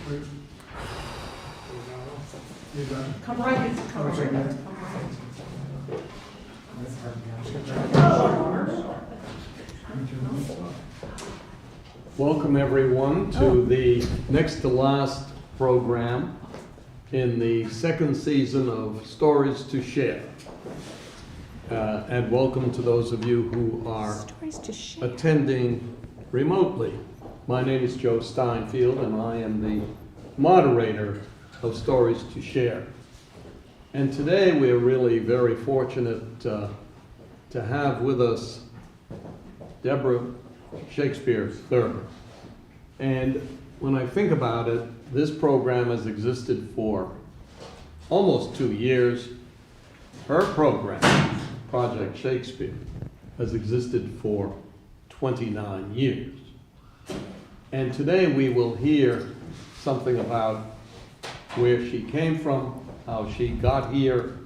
Come right. Come right. Welcome everyone to the next to last program in the second season of Stories to Share. And welcome to those of you who are attending remotely. My name is Joe Steinfield and I am the moderator of Stories to Share. And today we're really very fortunate to have with us Deborah Shakespeare III. And when I think about it, this program has existed for almost 2 years. Her program, Project Shakespeare, has existed for 29 years. And today we will hear something about where she came from, how she got here,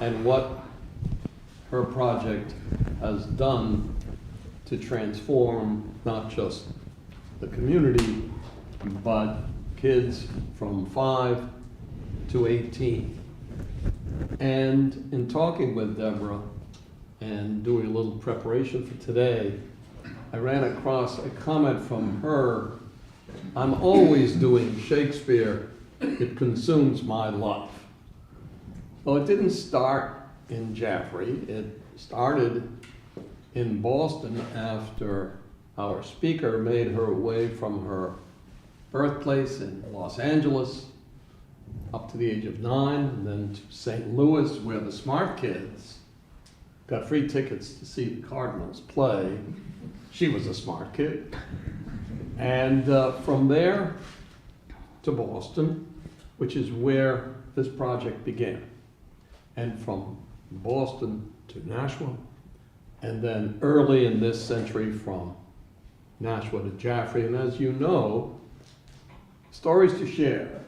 and what her project has done to transform not just the community, but kids from 5 to 18. And in talking with Deborah and doing a little preparation for today, I ran across a comment from her: "I'm always doing Shakespeare, it consumes my life." Well, it didn't start in Jaffrey. It started in Boston after our speaker made her way from her birthplace in Los Angeles up to the age of 9, and then to St. Louis, where the smart kids got free tickets to see the Cardinals play. She was a smart kid. And from there to Boston, which is where this project began. And from Boston to Nashua, and then early in this century from Nashua to Jaffrey. And as you know, Stories to Share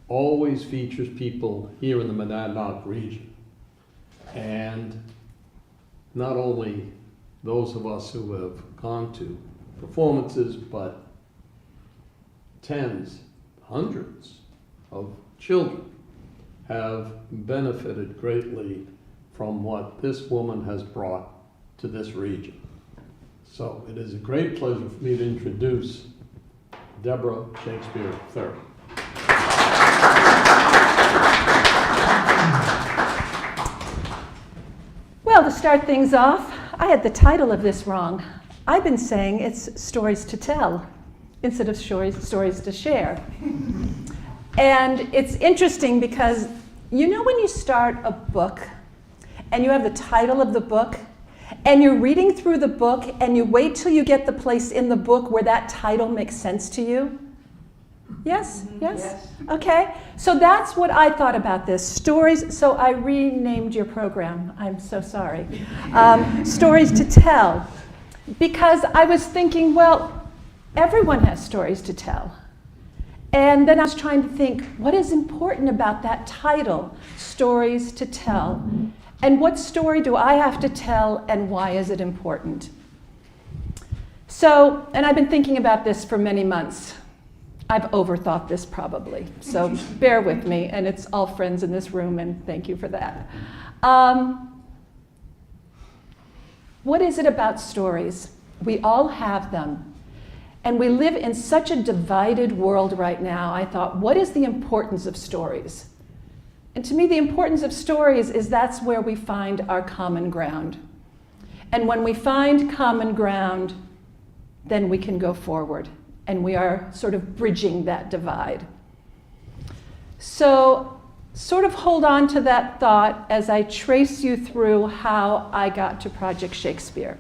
always features people here in the Monadnock region. And not only those of us who have gone to performances, but tens, hundreds of children have benefited greatly from what this woman has brought to this region. So it is a great pleasure for me to introduce Deborah Shakespeare III. Well, to start things off, I had the title of this wrong. I've been saying it's Stories to Tell instead of Stories to Share. And it's interesting because you know when you start a book and you have the title of the book and you're reading through the book and you wait till you get the place in the book where that title makes sense to you? Yes? Yes? Okay. So that's what I thought about this. Stories, so I renamed your program. I'm so sorry. Stories to Tell. Because I was thinking, well, everyone has stories to tell. And then I was trying to think, what is important about that title, Stories to Tell? And what story do I have to tell, and why is it important? So, and I've been thinking about this for many months. I've overthought this probably, so bear with me, and it's all friends in this room, and thank you for that. What is it about stories? We all have them. And we live in such a divided world right now. I thought, what is the importance of stories? And to me, the importance of stories is that's where we find our common ground. And when we find common ground, then we can go forward. And we are sort of bridging that divide. So sort of hold on to that thought as I trace you through how I got to Project Shakespeare.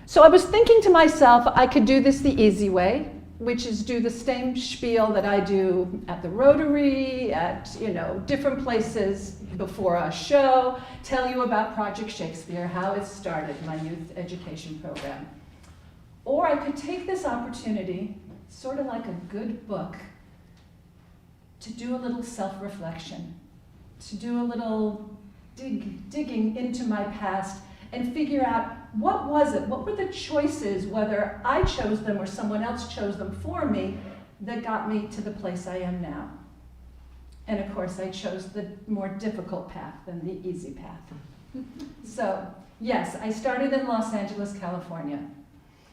So I was thinking to myself, I could do this the easy way, which is do the same spiel that I do at the Rotary, at different places before a show, tell you about Project Shakespeare, how it started, my youth education program. Or I could take this opportunity, sort of like a good book, to do a little self-reflection, to do a little digging into my past and figure out what was it, what were the choices, whether I chose them or someone else chose them for me, that got me to the place I am now. And of course, I chose the more difficult path than the easy path. So, yes, I started in Los Angeles, California.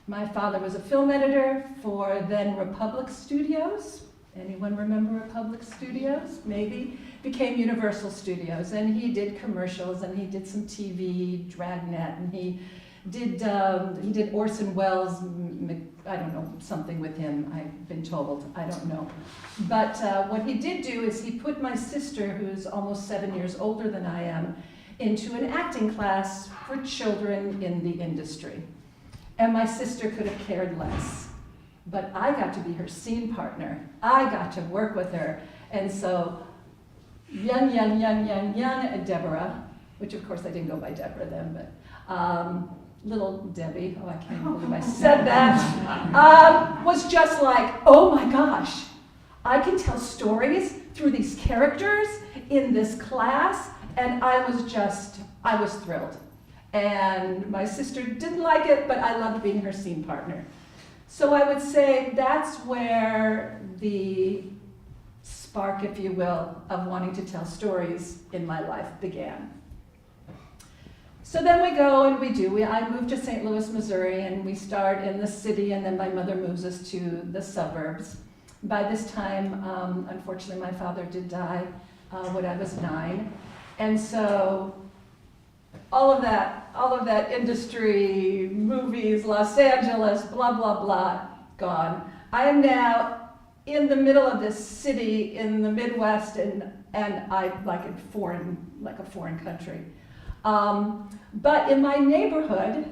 My father was a film editor for then Republic Studios. Anyone remember Republic Studios? Maybe. Became Universal Studios, and he did commercials, and he did some TV, Dragnet, and he did Orson Welles, I don't know, something with him, I've been told, I don't know. But what he did do is he put my sister, who's almost 7 years older than I am, into an acting class for children in the industry. And my sister could have cared less. But I got to be her scene partner. I got to work with her. And so young Deborah, which of course I didn't go by Deborah then, but little Debbie, oh, I can't believe I said that, was just like, oh my gosh, I can tell stories through these characters in this class, and I was thrilled. And my sister didn't like it, but I loved being her scene partner. So I would say that's where the spark, if you will, of wanting to tell stories in my life began. So then we go and we do. I moved to St. Louis, Missouri, and we start in the city, and then my mother moves us to the suburbs. By this time, unfortunately, my father did die when I was 9. And so all of that industry, movies, Los Angeles, blah, blah, blah, gone. I am now in the middle of this city in the Midwest, and I like a foreign country. But in my neighborhood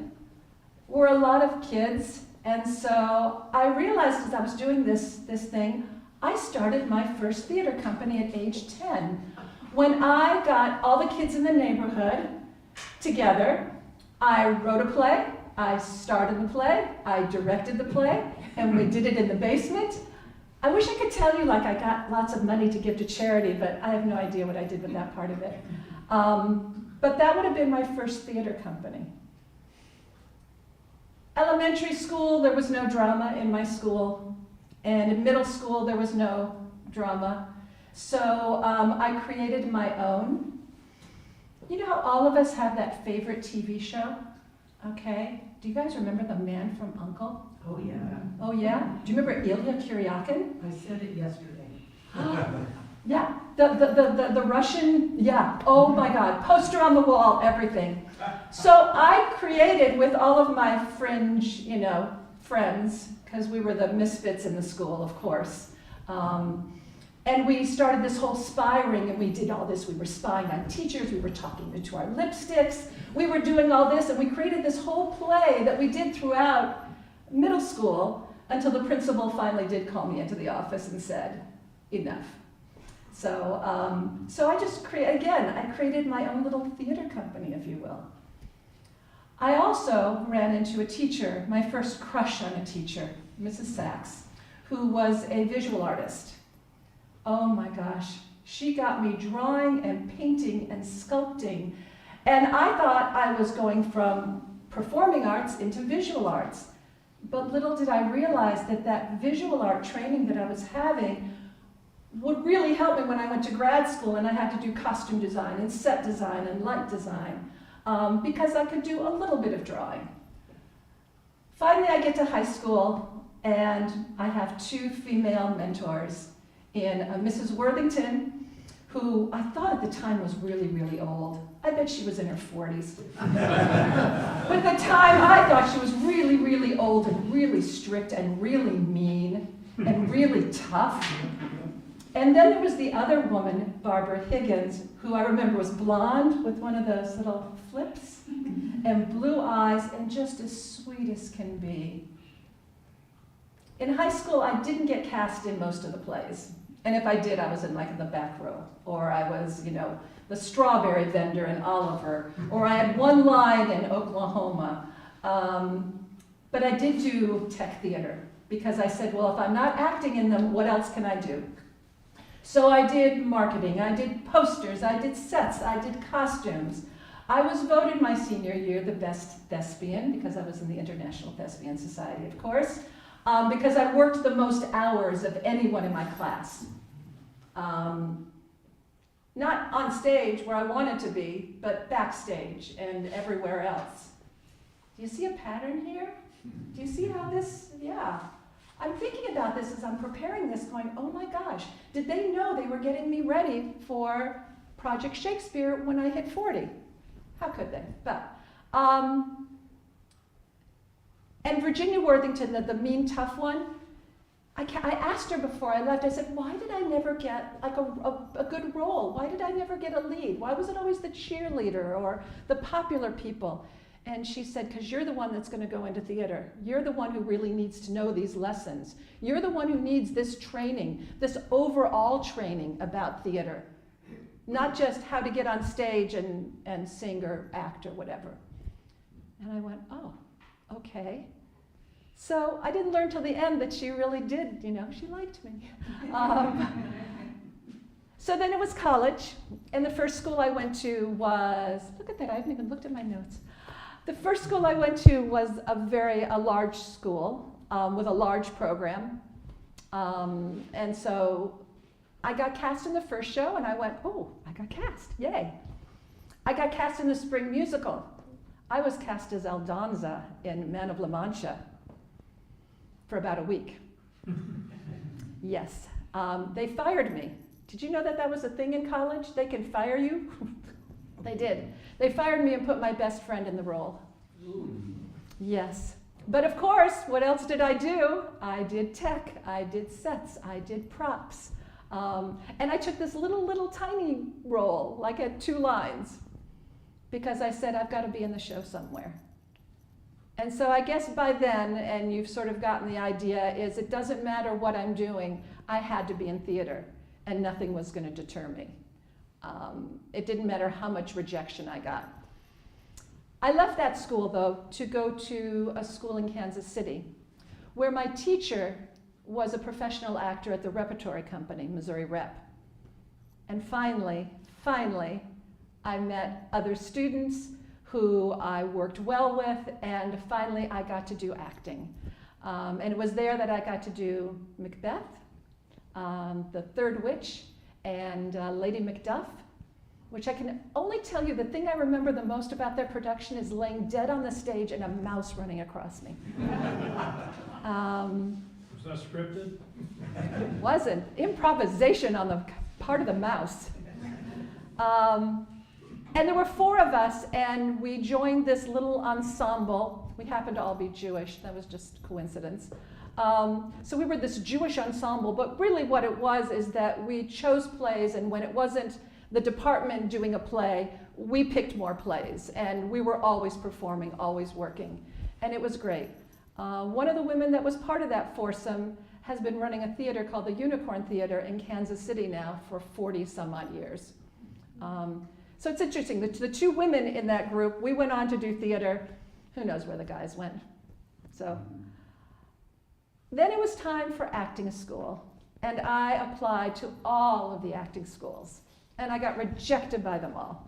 were a lot of kids, and so I realized as I was doing this thing, I started my first theater company at age 10. When I got all the kids in the neighborhood together, I wrote a play, I started the play, I directed the play, and we did it in the basement. I wish I could tell you like I got lots of money to give to charity, but I have no idea what I did with that part of it. But that would have been my first theater company. Elementary school, there was no drama in my school, and in middle school, there was no drama. So I created my own. You know how all of us have that favorite TV show? Okay. Do you guys remember The Man from U.N.C.L.E.? Oh, yeah. Oh, yeah? Do you remember Ilya Kuryakin? I said it yesterday. Yeah, the Russian, yeah, oh my God, poster on the wall, everything. So I created with all of my fringe, friends, because we were the misfits in the school, of course. And we started this whole spy ring, and we did all this. We were spying on teachers, we were talking into our lipsticks, we were doing all this, and we created this whole play that we did throughout middle school until the principal finally did call me into the office and said, enough. So I just I created my own little theater company, if you will. I also ran into a teacher, my first crush on a teacher, Mrs. Sachs, who was a visual artist. Oh my gosh, she got me drawing and painting and sculpting. And I thought I was going from performing arts into visual arts. But little did I realize that visual art training that I was having would really help me when I went to grad school and I had to do costume design and set design and light design, because I could do a little bit of drawing. Finally, I get to high school and I have 2 female mentors in Mrs. Worthington, who I thought at the time was really, really old. I bet she was in her 40s. But at the time, I thought she was really, really old and really strict and really mean and really tough. And then there was the other woman, Barbara Higgins, who I remember was blonde with one of those little flips and blue eyes and just as sweet as can be. In high school, I didn't get cast in most of the plays. And if I did, I was in like the back row. Or I was, the strawberry vendor in Oliver. Or I had one line in Oklahoma. But I did do tech theater because I said, well, if I'm not acting in them, what else can I do? So I did marketing, I did posters, I did sets, I did costumes. I was voted my senior year the best thespian because I was in the International Thespian Society, of course. because I worked the most hours of anyone in my class. Not on stage where I wanted to be, but backstage and everywhere else. Do you see a pattern here? Do you see how this, yeah. I'm thinking about this as I'm preparing this, going, oh my gosh, did they know they were getting me ready for Project Shakespeare when I hit 40? How could they? But, and Virginia Worthington, the mean, tough one, I asked her before I left, I said, why did I never get like a good role? Why did I never get a lead? Why was it always the cheerleader or the popular people? And she said, because you're the one that's going to go into theater. You're the one who really needs to know these lessons. You're the one who needs this training, this overall training about theater. Not just how to get on stage and sing or act or whatever. And I went, oh, okay. So I didn't learn till the end that she really did, she liked me. So then it was college, and the first school I went to was, look at that, I haven't even looked at my notes. The first school I went to was a large school with a large program. And so I got cast in the first show, and I went, oh, I got cast, yay. I got cast in the spring musical. I was cast as Aldonza in Man of La Mancha for about a week. Yes, they fired me. Did you know that was a thing in college? They can fire you? They did. They fired me and put my best friend in the role. Ooh. Yes. But of course, what else did I do? I did tech, I did sets, I did props. And I took this little tiny role, like at 2 lines, because I said, I've got to be in the show somewhere. And so I guess by then, and you've sort of gotten the idea, is it doesn't matter what I'm doing, I had to be in theater, and nothing was going to deter me. It didn't matter how much rejection I got. I left that school, though, to go to a school in Kansas City, where my teacher was a professional actor at the repertory company, Missouri Rep. And finally, I met other students who I worked well with, and finally I got to do acting. And it was there that I got to do Macbeth, The Third Witch, and Lady Macduff, which I can only tell you the thing I remember the most about their production is laying dead on the stage and a mouse running across me. Was that scripted? It wasn't. Improvisation on the part of the mouse. And there were 4 of us, and we joined this little ensemble. We happened to all be Jewish. That was just coincidence. So we were this Jewish ensemble, but really what it was is that we chose plays, and when it wasn't the department doing a play, we picked more plays, and we were always performing, always working, and it was great. One of the women that was part of that foursome has been running a theater called the Unicorn Theater in Kansas City now for 40 some odd years. So it's interesting, the 2 women in that group, we went on to do theater. Who knows where the guys went? So then it was time for acting school, and I applied to all of the acting schools, and I got rejected by them all.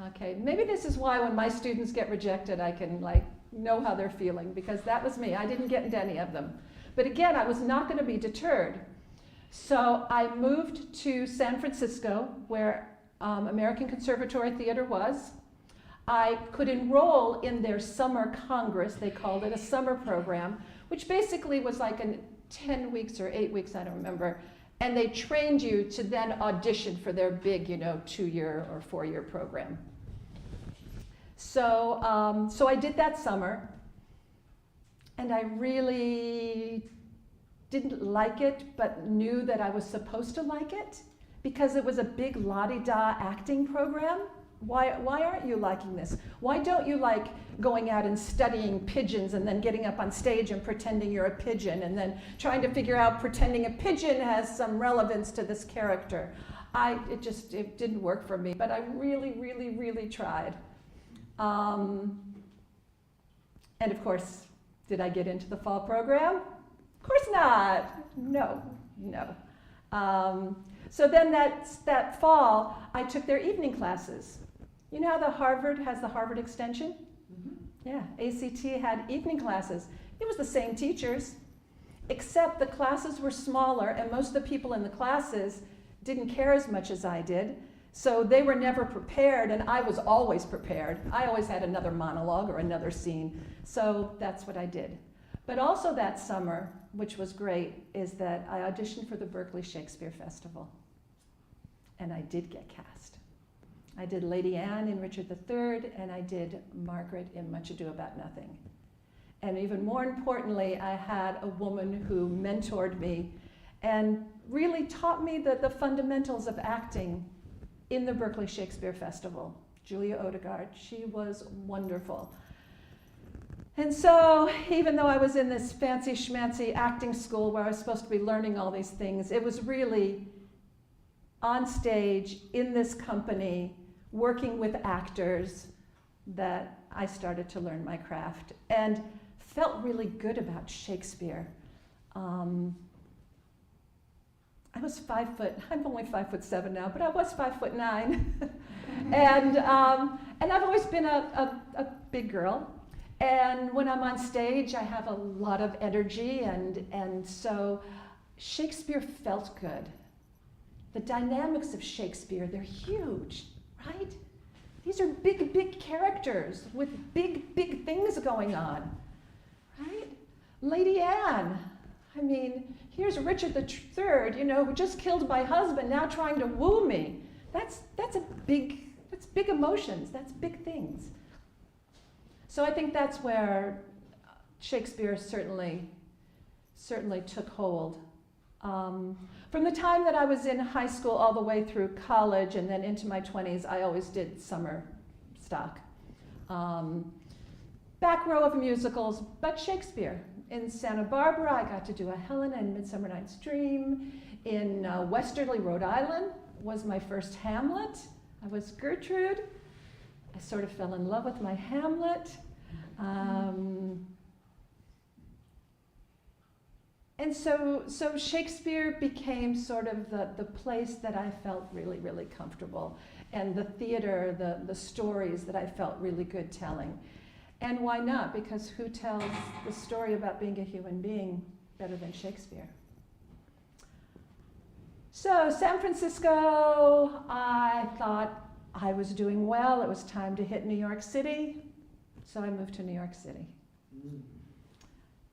Okay, maybe this is why when my students get rejected, I can know how they're feeling, because that was me. I didn't get into any of them. But again, I was not going to be deterred. So I moved to San Francisco, where American Conservatory Theater was. I could enroll in their summer congress, they called it, a summer program, which basically was like 10 weeks or 8 weeks, I don't remember. And they trained you to then audition for their big, 2-year or 4-year program. So I did that summer, and I really didn't like it, but knew that I was supposed to like it, because it was a big la-di-da acting program. Why aren't you liking this? Why don't you like going out and studying pigeons and then getting up on stage and pretending you're a pigeon and then trying to figure out pretending a pigeon has some relevance to this character? It didn't work for me, but I really tried. And of course, did I get into the fall program? Of course not. No. So then that fall, I took their evening classes. You know how Harvard has the Harvard Extension? Mm-hmm. Yeah, ACT had evening classes. It was the same teachers, except the classes were smaller and most of the people in the classes didn't care as much as I did. So they were never prepared, and I was always prepared. I always had another monologue or another scene, so that's what I did. But also that summer, which was great, is that I auditioned for the Berkeley Shakespeare Festival, and I did get cast. I did Lady Anne in Richard III, and I did Margaret in Much Ado About Nothing. And even more importantly, I had a woman who mentored me and really taught me the fundamentals of acting in the Berkeley Shakespeare Festival, Julia Odegaard. She was wonderful. And so, even though I was in this fancy schmancy acting school where I was supposed to be learning all these things, it was really on stage, in this company, working with actors, that I started to learn my craft and felt really good about Shakespeare. I was 5 foot, I'm only 5'7" now, but I was 5'9". and I've always been a big girl. And when I'm on stage, I have a lot of energy, and so Shakespeare felt good. The dynamics of Shakespeare, they're huge, right? These are big, big characters with big, big things going on, right? Lady Anne, I mean, here's Richard III, who just killed my husband, now trying to woo me. That's big emotions, that's big things. So I think that's where Shakespeare certainly took hold. From the time that I was in high school all the way through college and then into my 20s, I always did summer stock. Back row of musicals, but Shakespeare. In Santa Barbara, I got to do a Helena in Midsummer Night's Dream. In Westerly, Rhode Island, was my first Hamlet. I was Gertrude. I sort of fell in love with my Hamlet. And so Shakespeare became sort of the place that I felt really, really comfortable, and the theater, the stories that I felt really good telling. And why not? Because who tells the story about being a human being better than Shakespeare? So San Francisco, I thought I was doing well. It was time to hit New York City, so I moved to New York City.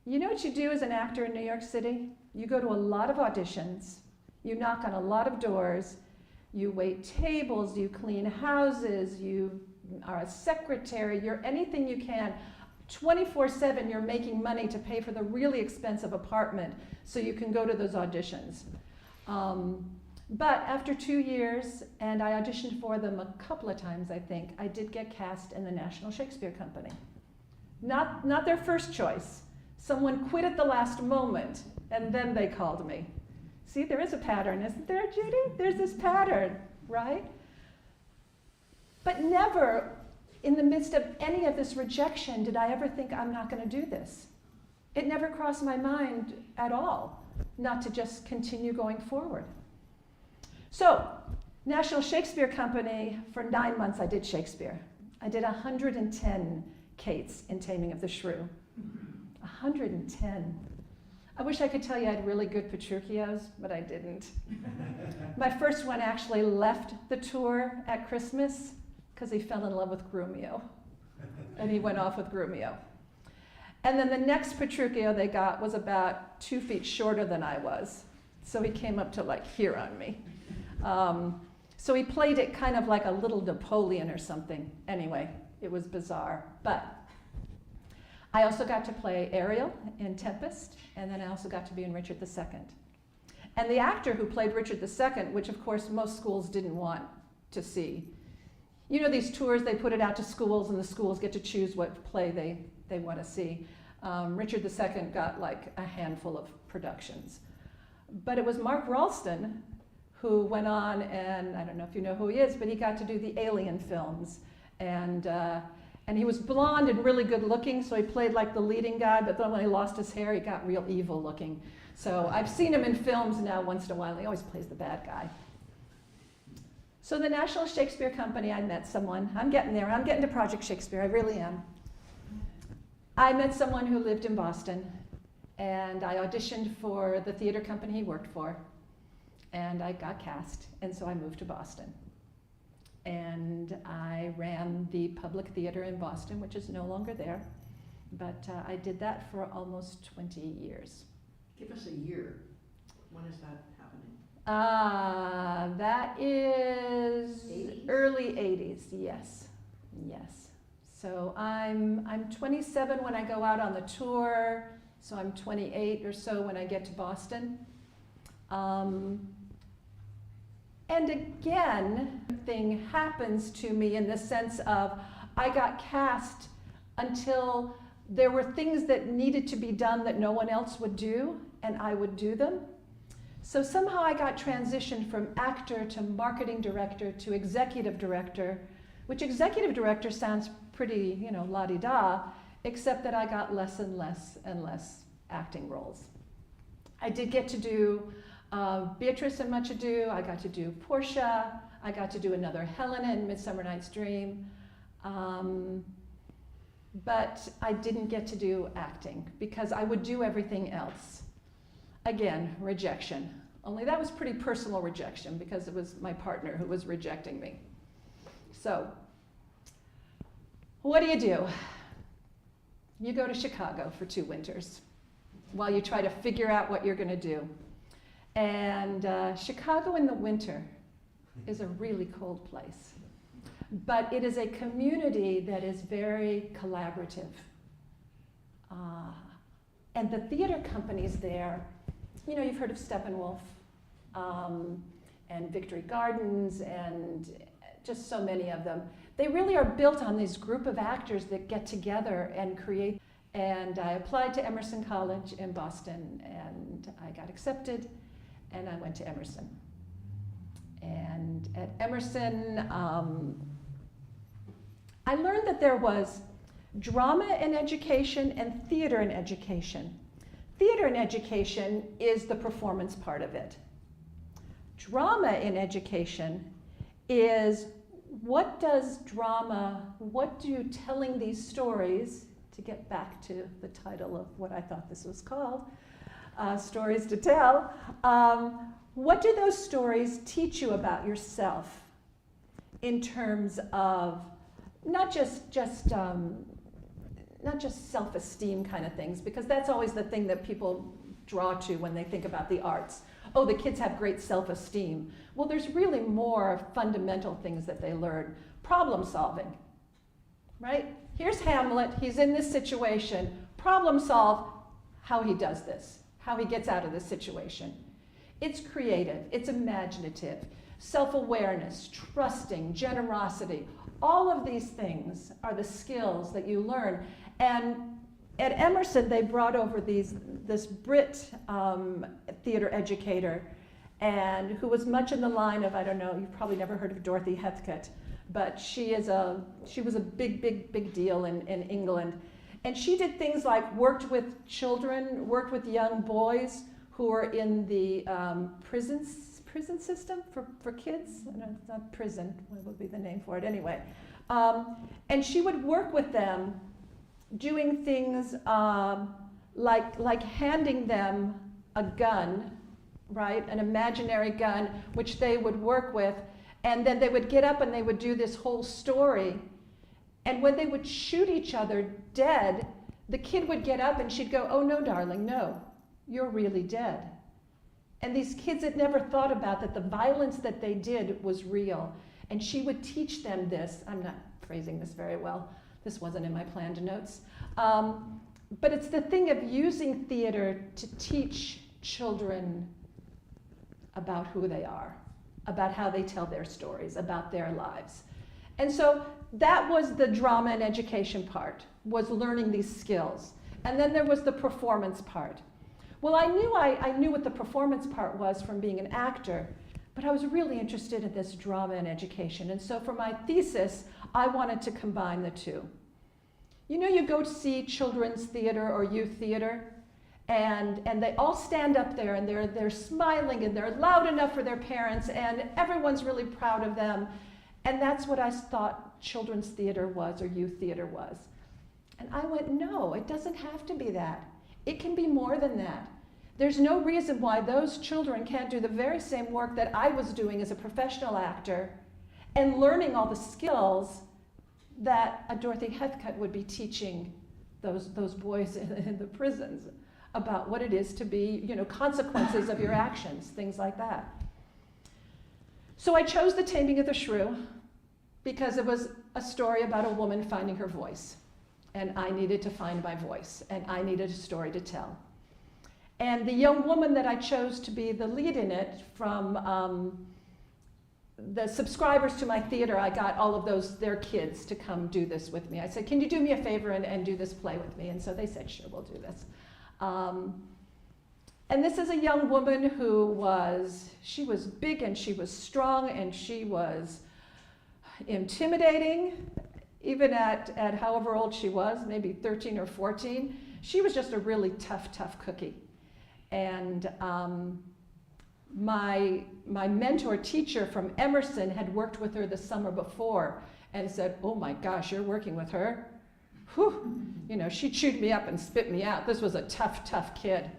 You know what you do as an actor in New York City? You go to a lot of auditions, you knock on a lot of doors, you wait tables, you clean houses, you are a secretary, you're anything you can. 24/7 you're making money to pay for the really expensive apartment so you can go to those auditions. But after 2 years, and I auditioned for them a couple of times, I think, I did get cast in the National Shakespeare Company. Not their first choice. Someone quit at the last moment, and then they called me. See, there is a pattern, isn't there, Judy? There's this pattern, right? But never, in the midst of any of this rejection, did I ever think, I'm not going to do this. It never crossed my mind at all not to just continue going forward. So, National Shakespeare Company, for 9 months I did Shakespeare. I did 110 Kates in Taming of the Shrew. 110. I wish I could tell you I had really good Petruchios, but I didn't. My first one actually left the tour at Christmas because he fell in love with Grumio, and he went off with Grumio. And then the next Petruchio they got was about 2 feet shorter than I was, so he came up to like here on me. So he played it kind of like a little Napoleon or something. Anyway, it was bizarre. But I also got to play Ariel in Tempest, and then I also got to be in Richard II. And the actor who played Richard II, which of course most schools didn't want to see. You know these tours, they put it out to schools, and the schools get to choose what play they want to see. Richard II got like a handful of productions. But it was Mark Ralston who went on, and I don't know if you know who he is, but he got to do the Alien films. And he was blonde and really good looking, so he played like the leading guy, but then when he lost his hair, he got real evil looking. So I've seen him in films now once in a while, and he always plays the bad guy. So the National Shakespeare Company, I met someone. I'm getting there. I'm getting to Project Shakespeare. I really am. I met someone who lived in Boston, and I auditioned for the theater company he worked for, and I got cast, and so I moved to Boston. And I ran the public theater in Boston, which is no longer there, but I did that for almost 20 years. Give us a year. When is that happening? That is 80s? early 80s, yes, yes. So I'm 27 when I go out on the tour, so I'm 28 or so when I get to Boston. And again, thing happens to me in the sense of I got cast until there were things that needed to be done that no one else would do, and I would do them. So somehow I got transitioned from actor to marketing director to executive director, which executive director sounds pretty, la-di-da, except that I got less and less and less acting roles. I did get to do Beatrice in Much Ado, I got to do Portia, I got to do another Helena in Midsummer Night's Dream, but I didn't get to do acting because I would do everything else. Again, rejection. Only that was pretty personal rejection because it was my partner who was rejecting me. So, what do? You go to Chicago for 2 winters while you try to figure out what you're going to do. And Chicago in the winter is a really cold place. But it is a community that is very collaborative. And the theater companies there, you've heard of Steppenwolf and Victory Gardens and just so many of them. They really are built on this group of actors that get together and create. And I applied to Emerson College in Boston, and I got accepted, and I went to Emerson. And at Emerson, I learned that there was drama in education and theater in education. Theater in education is the performance part of it. Drama in education is what do telling these stories, to get back to the title of what I thought this was called, Stories to Tell, what do those stories teach you about yourself in terms of not just self-esteem kind of things, because that's always the thing that people draw to when they think about the arts. Oh, the kids have great self-esteem. Well, there's really more fundamental things that they learn. Problem solving, right? Here's Hamlet, he's in this situation. Problem solve how he does this, how he gets out of this situation. It's creative, it's imaginative, self-awareness, trusting, generosity. All of these things are the skills that you learn. And at Emerson, they brought over this Brit theater educator, and who was much in the line of, I don't know, you've probably never heard of Dorothy Heathcote, but she was a big deal in England. And she did things like worked with children, worked with young boys who were in the prison system for kids. I know it's not prison, what would be the name for it anyway. And she would work with them doing things like handing them a gun, right? An imaginary gun, which they would work with, and then they would get up and they would do this whole story. And when they would shoot each other dead, the kid would get up and she'd go, "Oh no, darling, no, you're really dead." And these kids had never thought about that the violence that they did was real. And she would teach them this. I'm not phrasing this very well. This wasn't in my planned notes. But it's the thing of using theater to teach children about who they are, about how they tell their stories, about their lives. And so that was the drama and education part, was learning these skills. And then there was the performance part. Well, I knew what the performance part was from being an actor, but I was really interested in this drama and education. And so for my thesis, I wanted to combine the two. You go to see children's theater or youth theater, and they all stand up there and they're smiling and they're loud enough for their parents and everyone's really proud of them. And that's what I thought children's theater was, or youth theater was. And I went, no, it doesn't have to be that. It can be more than that. There's no reason why those children can't do the very same work that I was doing as a professional actor and learning all the skills that a Dorothy Heathcote would be teaching those boys in the prisons about what it is to be, consequences of your actions, things like that. So I chose The Taming of the Shrew because it was a story about a woman finding her voice. And I needed to find my voice, and I needed a story to tell. And the young woman that I chose to be the lead in it, from the subscribers to my theater, I got all of their kids to come do this with me. I said, can you do me a favor and do this play with me? And so they said, sure, we'll do this. And this is a young woman she was big and she was strong and she was intimidating, even at however old she was, maybe 13 or 14. She was just a really tough cookie. And my mentor teacher from Emerson had worked with her the summer before and said, oh my gosh, you're working with her? Whew. She chewed me up and spit me out. This was a tough kid.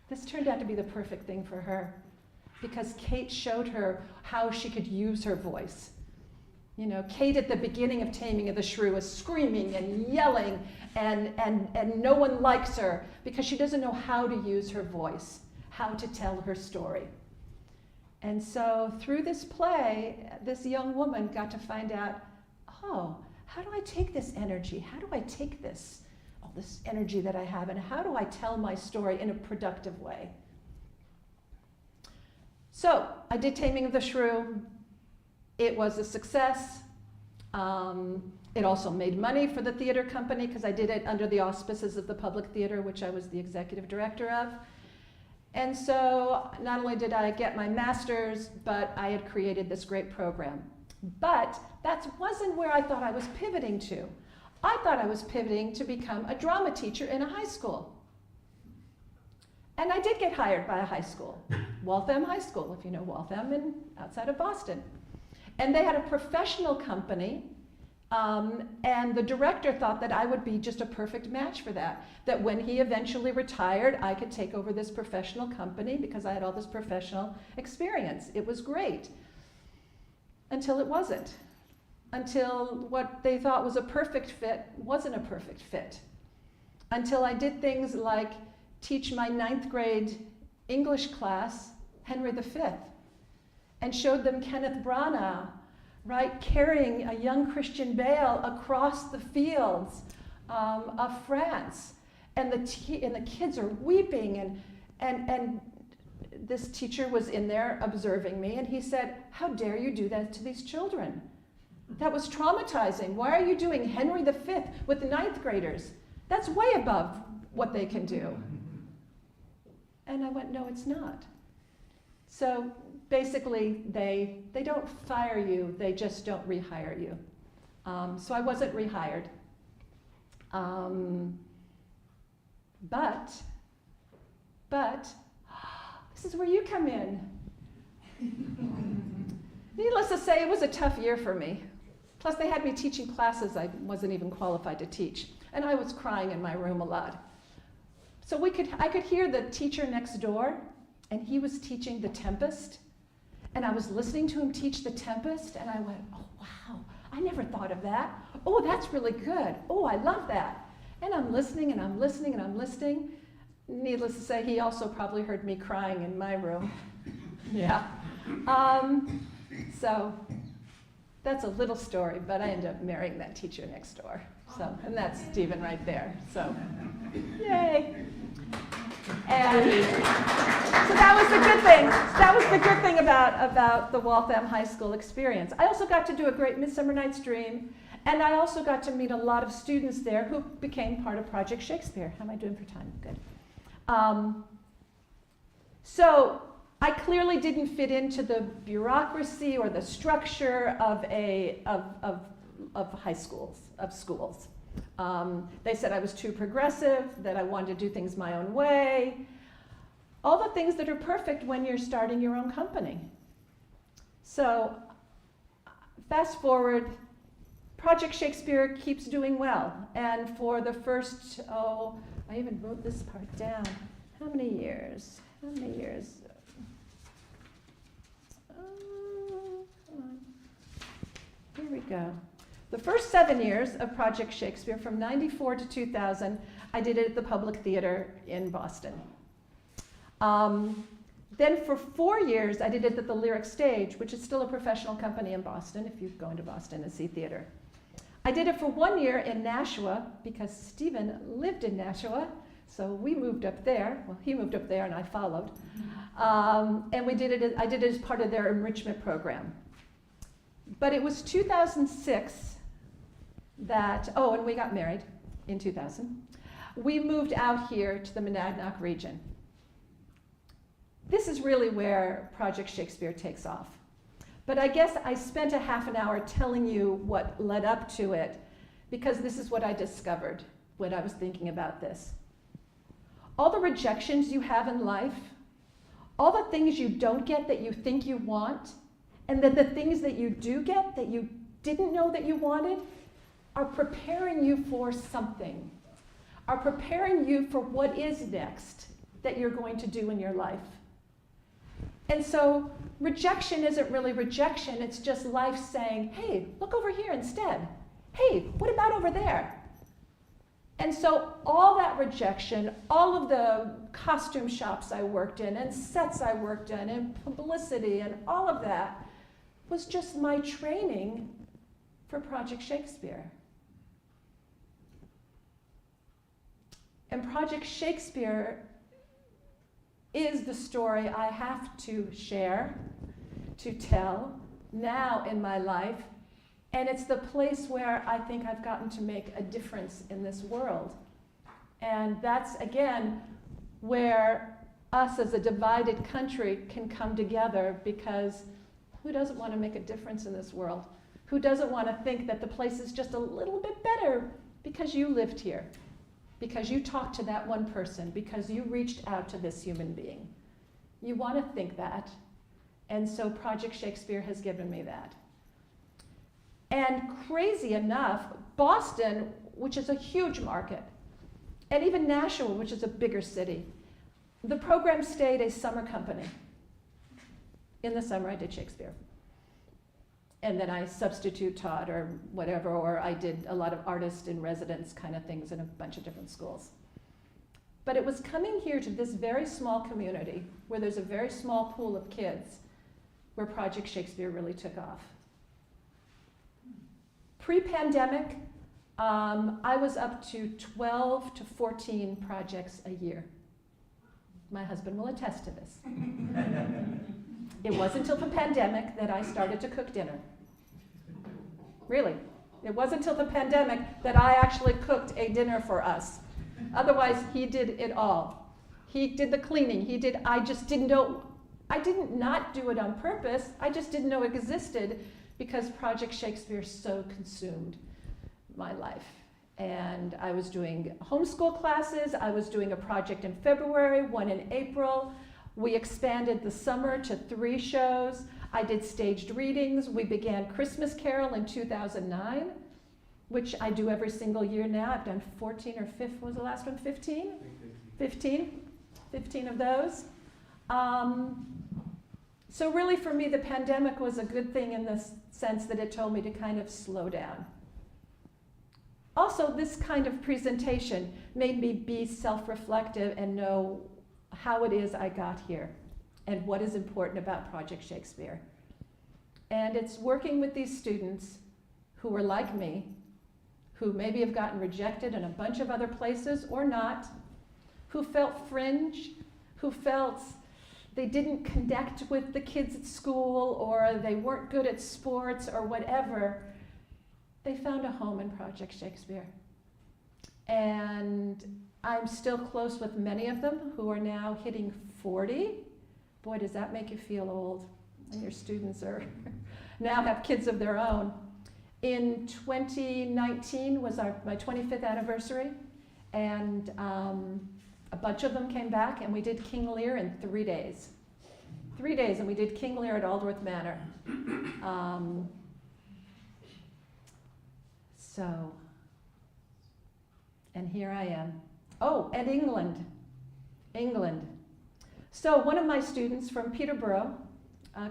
This turned out to be the perfect thing for her because Kate showed her how she could use her voice. Kate at the beginning of Taming of the Shrew is screaming and yelling and no one likes her because she doesn't know how to use her voice, how to tell her story. And so through this play, this young woman got to find out, oh, how do I take this energy? How do I take this energy that I have, and how do I tell my story in a productive way? So I did Taming of the Shrew. It was a success. It also made money for the theater company because I did it under the auspices of the Public Theater, which I was the executive director of. And so not only did I get my master's, but I had created this great program. But that wasn't where I thought I was pivoting to. I thought I was pivoting to become a drama teacher in a high school. And I did get hired by a high school, Waltham High School, if you know Waltham, outside of Boston. And they had a professional company, and the director thought that I would be just a perfect match for that. That when he eventually retired, I could take over this professional company because I had all this professional experience. It was great. Until it wasn't. Until what they thought was a perfect fit wasn't a perfect fit. Until I did things like teach my 9th grade English class Henry V and showed them Kenneth Branagh, right, carrying a young Christian Bale across the fields of France. And the kids are weeping, and this teacher was in there observing me, and he said, how dare you do that to these children? That was traumatizing. Why are you doing Henry V with the 9th graders? That's way above what they can do. And I went, no, it's not. So basically, they don't fire you, they just don't rehire you. So I wasn't rehired. But, this is where you come in. Needless to say, it was a tough year for me. Plus, they had me teaching classes I wasn't even qualified to teach. And I was crying in my room a lot. So I could hear the teacher next door, and he was teaching The Tempest. And I was listening to him teach The Tempest, and I went, oh, wow, I never thought of that. Oh, that's really good. Oh, I love that. And I'm listening, and I'm listening, and I'm listening. Needless to say, he also probably heard me crying in my room. Yeah. So that's a little story, but I ended up marrying that teacher next door. So, and that's Stephen right there. So, yay. And so that was the good thing. That was the good thing about the Waltham High School experience. I also got to do a great Midsummer Night's Dream, and I also got to meet a lot of students there who became part of Project Shakespeare. How am I doing for time? Good. So I clearly didn't fit into the bureaucracy or the structure of high schools, of schools. They said I was too progressive, that I wanted to do things my own way. All the things that are perfect when you're starting your own company. So fast forward Project Shakespeare keeps doing well. And for the first, I even wrote this part down. How many years? How many years? Come on. Here we go. The first 7 years of Project Shakespeare, from 94 to 2000, I did it at the Public Theater in Boston. Then for 4 years, I did it at the Lyric Stage, which is still a professional company in Boston, if you go into Boston and see theater. I did it for 1 year in Nashua, because Stephen lived in Nashua, so we moved up there. Well, he moved up there and I followed. And I did it as part of their enrichment program. But it was 2006 that, and we got married in 2000. We moved out here to the Monadnock region. This is really where Project Shakespeare takes off. But I guess I spent a half an hour telling you what led up to it, because this is what I discovered when I was thinking about this. All the rejections you have in life, all the things you don't get that you think you want, and then the things that you do get that you didn't know that you wanted, are preparing you for something, are preparing you for what is next that you're going to do in your life. And so rejection isn't really rejection, it's just life saying, hey, look over here instead. Hey, what about over there? And so all that rejection, all of the costume shops I worked in, and sets I worked in, and publicity, and all of that, was just my training for Project Shakespeare. And Project Shakespeare is the story I have to share, to tell now in my life, and it's the place where I think I've gotten to make a difference in this world. And that's, again, where us as a divided country can come together, because who doesn't want to make a difference in this world? Who doesn't want to think that the place is just a little bit better because you lived here? Because you talked to that one person, because you reached out to this human being. You want to think that. And so Project Shakespeare has given me that. And crazy enough, Boston, which is a huge market, and even Nashua, which is a bigger city, the program stayed a summer company. In the summer, I did Shakespeare. And then I substitute taught or whatever, or I did a lot of artist in residence kind of things in a bunch of different schools. But it was coming here to this very small community where there's a very small pool of kids where Project Shakespeare really took off. Pre-pandemic, I was up to 12 to 14 projects a year. My husband will attest to this. It wasn't until the pandemic that I started to cook dinner. Really. It wasn't until the pandemic that I actually cooked a dinner for us. Otherwise, he did it all. He did the cleaning. I just didn't know. I didn't not do it on purpose. I just didn't know it existed because Project Shakespeare so consumed my life. And I was doing homeschool classes. I was doing a project in February, one in April. We expanded the summer to 3 shows. I did staged readings. We began Christmas Carol in 2009, which I do every single year now. I've done 14 or 15, what was the last one, 15? 15 of those. So really for me, the pandemic was a good thing in the sense that it told me to kind of slow down. Also, this kind of presentation made me be self-reflective and know how it is I got here and what is important about Project Shakespeare. And it's working with these students who are like me, who maybe have gotten rejected in a bunch of other places or not, who felt fringe, who felt they didn't connect with the kids at school or they weren't good at sports or whatever. They found a home in Project Shakespeare. And I'm still close with many of them who are now hitting 40. Boy, does that make you feel old when your students are now have kids of their own. In 2019 was my 25th anniversary, and a bunch of them came back, and we did King Lear in 3 days. 3 days, and we did King Lear at Aldworth Manor. So, and here I am. Oh, and England. So one of my students from Peterborough,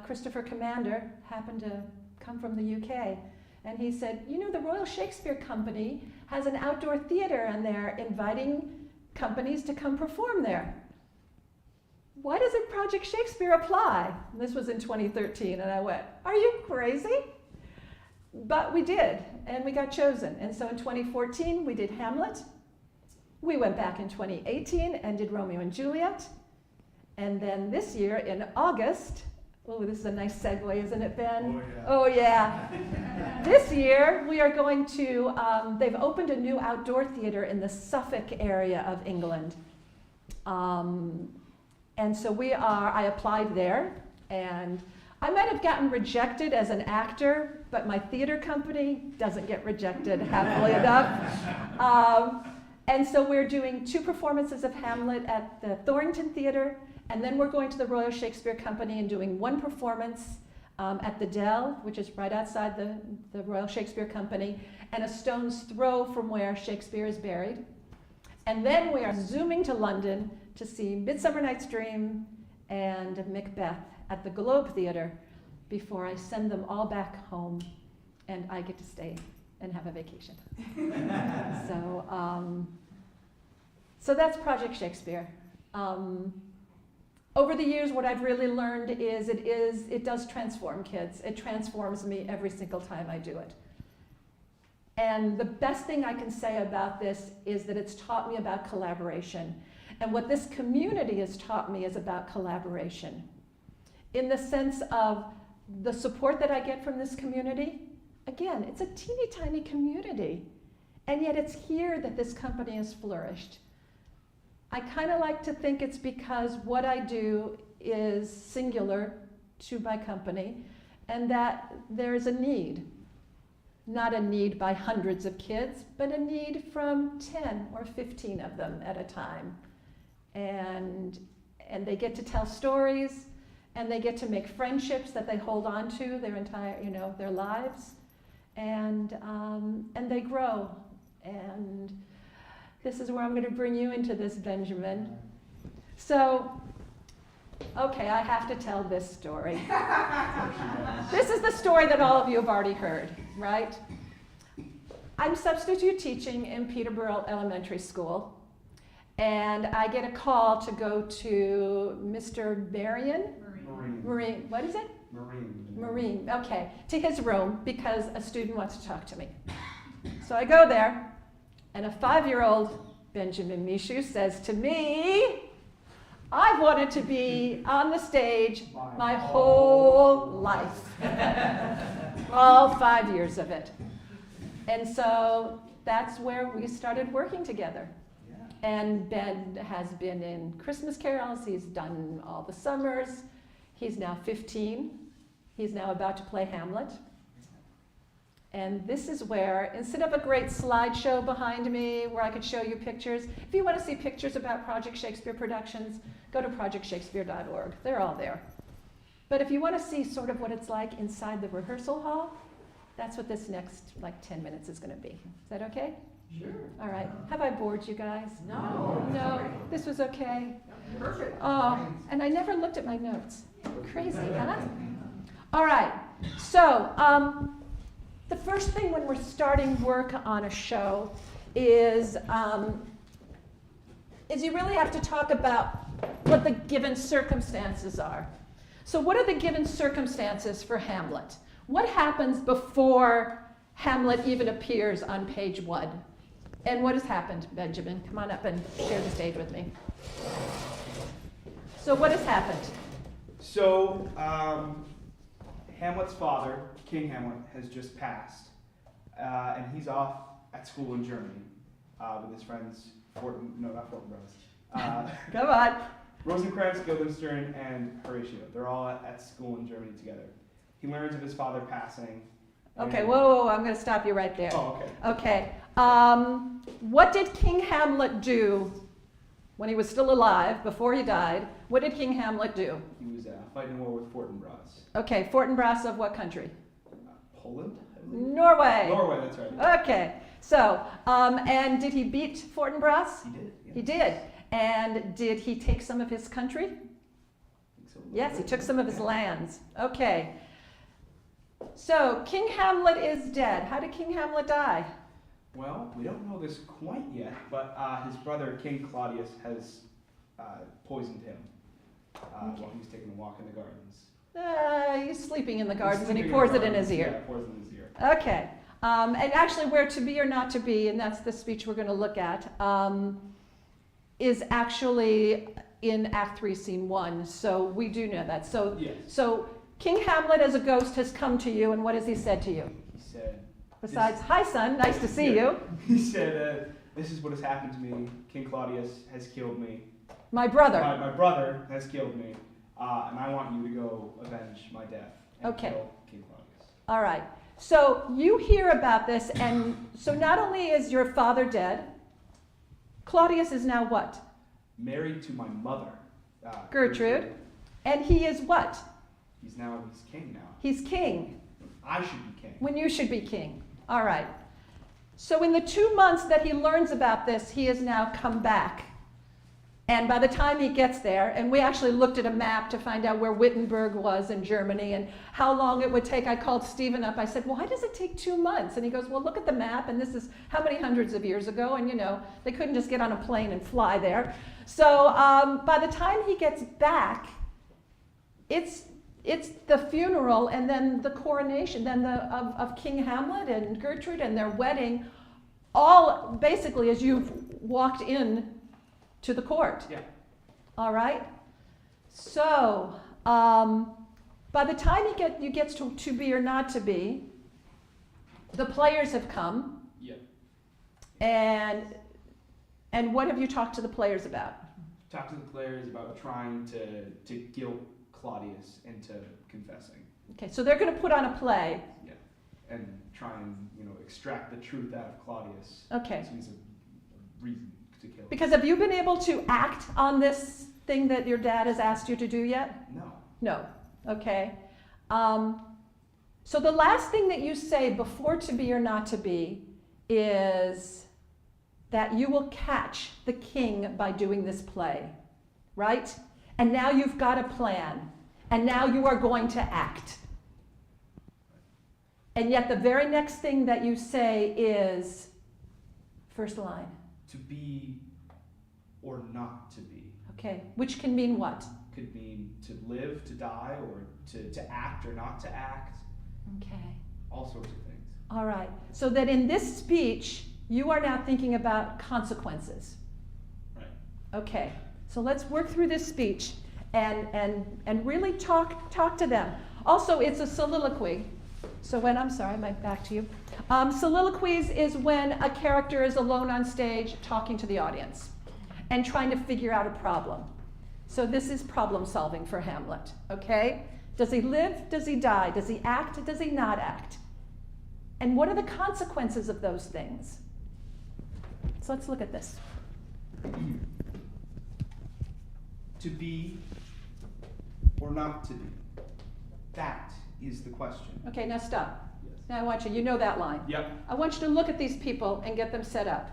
Christopher Commander, happened to come from the UK. And he said, you know, the Royal Shakespeare Company has an outdoor theater and they're inviting companies to come perform there. Why doesn't Project Shakespeare apply? And this was in 2013, and I went, are you crazy? But we did, and we got chosen. And so in 2014, we did Hamlet. We went back in 2018 and did Romeo and Juliet. And then this year, in August, oh, this is a nice segue, isn't it, Ben? Oh, yeah. This year, we are going to, they've opened a new outdoor theater in the Suffolk area of England. And so I applied there, and I might have gotten rejected as an actor, but my theater company doesn't get rejected happily enough. And so we're doing 2 performances of Hamlet at the Thorrington Theatre, and then we're going to the Royal Shakespeare Company and doing 1 performance at the Dell, which is right outside the Royal Shakespeare Company, and a stone's throw from where Shakespeare is buried. And then we are zooming to London to see Midsummer Night's Dream and Macbeth at the Globe Theatre before I send them all back home and I get to stay and have a vacation. So that's Project Shakespeare. Over the years, what I've really learned is it does transform kids. It transforms me every single time I do it. And the best thing I can say about this is that it's taught me about collaboration. And what this community has taught me is about collaboration. In the sense of the support that I get from this community, again, it's a teeny tiny community. And yet it's here that this company has flourished. I kind of like to think it's because what I do is singular to my company and that there's a need. Not a need by hundreds of kids, but a need from 10 or 15 of them at a time. And they get to tell stories, and they get to make friendships that they hold on to their entire, their lives. And they grow. And this is where I'm going to bring you into this, Benjamin. So, okay, I have to tell this story. This is the story that all of you have already heard, right? I'm substitute teaching in Peterborough Elementary School, and I get a call to go to Mr. Marine. What is it? Marine, okay, to his room because a student wants to talk to me. So I go there, and a 5-year-old Benjamin Michu says to me, I've wanted to be on the stage my whole life. All 5 years of it. And so that's where we started working together. Yeah. And Ben has been in Christmas carols, he's done all the summers. He's now 15. He's now about to play Hamlet. And this is where, instead of a great slideshow behind me where I could show you pictures, if you want to see pictures about Project Shakespeare Productions, go to projectshakespeare.org. They're all there. But if you want to see sort of what it's like inside the rehearsal hall, that's what this next 10 minutes is going to be. Is that okay? Sure. All right. Have I bored you guys? No. No? This was okay? Perfect. Oh, and I never looked at my notes. Crazy, huh? All right. So, the first thing when we're starting work on a show is you really have to talk about what the given circumstances are. So what are the given circumstances for Hamlet? What happens before Hamlet even appears on page 1? And what has happened, Benjamin? Come on up and share the stage with me. So what has happened? So Hamlet's father, King Hamlet, has just passed. And he's off at school in Germany with his friends, not Fortinbras. Come on. Rosencrantz, Guildenstern, and Horatio. They're all at school in Germany together. He learns of his father passing. Okay, whoa, I'm going to stop you right there. Oh, Okay. okay. What did King Hamlet do when he was still alive, before he died? What did King Hamlet do? He was fighting a war with Fortinbras. Okay, Fortinbras of what country? Poland, I believe. Norway. Norway, that's right. Okay. So, and did he beat Fortinbras? He did. Yeah. He did. And did he take some of his country? I think so. Yes, he took some of his lands. Okay. So, King Hamlet is dead. How did King Hamlet die? Well, we don't know this quite yet, but his brother, King Claudius, has poisoned him while he was taking a walk in the gardens. He's sleeping in the gardens He's and he sleeping pours the it in his gardens. ear. Yeah, pours it in his ear. Okay. And actually, where to be or not to be, and that's the speech we're going to look at, is actually in Act 3, Scene 1. So we do know that. So, Yes. so King Hamlet as a ghost has come to you, and what has he said to you? He said, Besides, hi son, nice to see you. He said, this is what has happened to me. King Claudius has killed me. My brother. My brother has killed me, and I want you to go avenge my death and Okay. kill King Claudius. All right. So you hear about this, and so not only is your father dead, Claudius is now what? Married to my mother, Gertrude. And he is what? He's king now. He's king, I should be king. when you should be king. All right. So in the 2 months that he learns about this, he has now come back. And by the time he gets there, and we actually looked at a map to find out where Wittenberg was in Germany and how long it would take. I called Stephen up. I said, why does it take 2 months? And he goes, well, look at the map, and this is how many hundreds of years ago. And, you know, they couldn't just get on a plane and fly there. So by the time he gets back, it's the funeral and then the coronation then of King Hamlet and Gertrude and their wedding, all basically as you've walked in to the court. Yeah. All right? So, by the time you get to be or not to be, the players have come. Yeah. And what have you talked to the players about? Talk to the players about trying to guilt Claudius into confessing. Okay, so they're going to put on a play. Yeah. And try and, extract the truth out of Claudius. Okay. So he's a reason to kill him. Because have you been able to act on this thing that your dad has asked you to do yet? No. No. Okay. So the last thing that you say before to be or not to be is that you will catch the king by doing this play, right? And now you've got a plan, and now you are going to act. And yet the very next thing that you say is, first line. To be or not to be. Okay, which can mean what? Could mean to live, to die, or to act or not to act. Okay. All sorts of things. All right. So that in this speech, you are now thinking about consequences. Right. Okay. So let's work through this speech and really talk to them. Also, it's a soliloquy. So when, I'm sorry, back to you. Soliloquies is when a character is alone on stage talking to the audience and trying to figure out a problem. So this is problem solving for Hamlet, okay? Does he live? Does he die? Does he act? Does he not act? And what are the consequences of those things? So let's look at this. To be or not to be. That is the question. Okay, now stop. Yes. Now I want you know that line. Yep. I want you to look at these people and get them set up.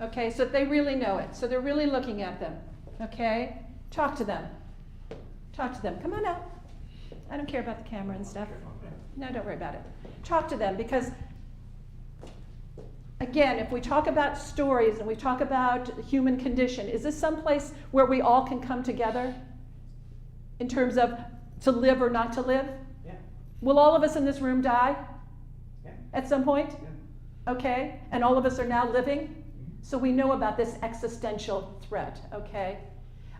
Okay, so that they really know it. So they're really looking at them. Okay? Talk to them. Talk to them. Come on out. I don't care about the camera and stuff. No, don't worry about it. Talk to them because, again, if we talk about stories and we talk about the human condition, is this someplace where we all can come together in terms of to live or not to live? Yeah. Will all of us in this room die Yeah. at some point? Yeah. Okay? And all of us are now living? So we know about this existential threat, okay?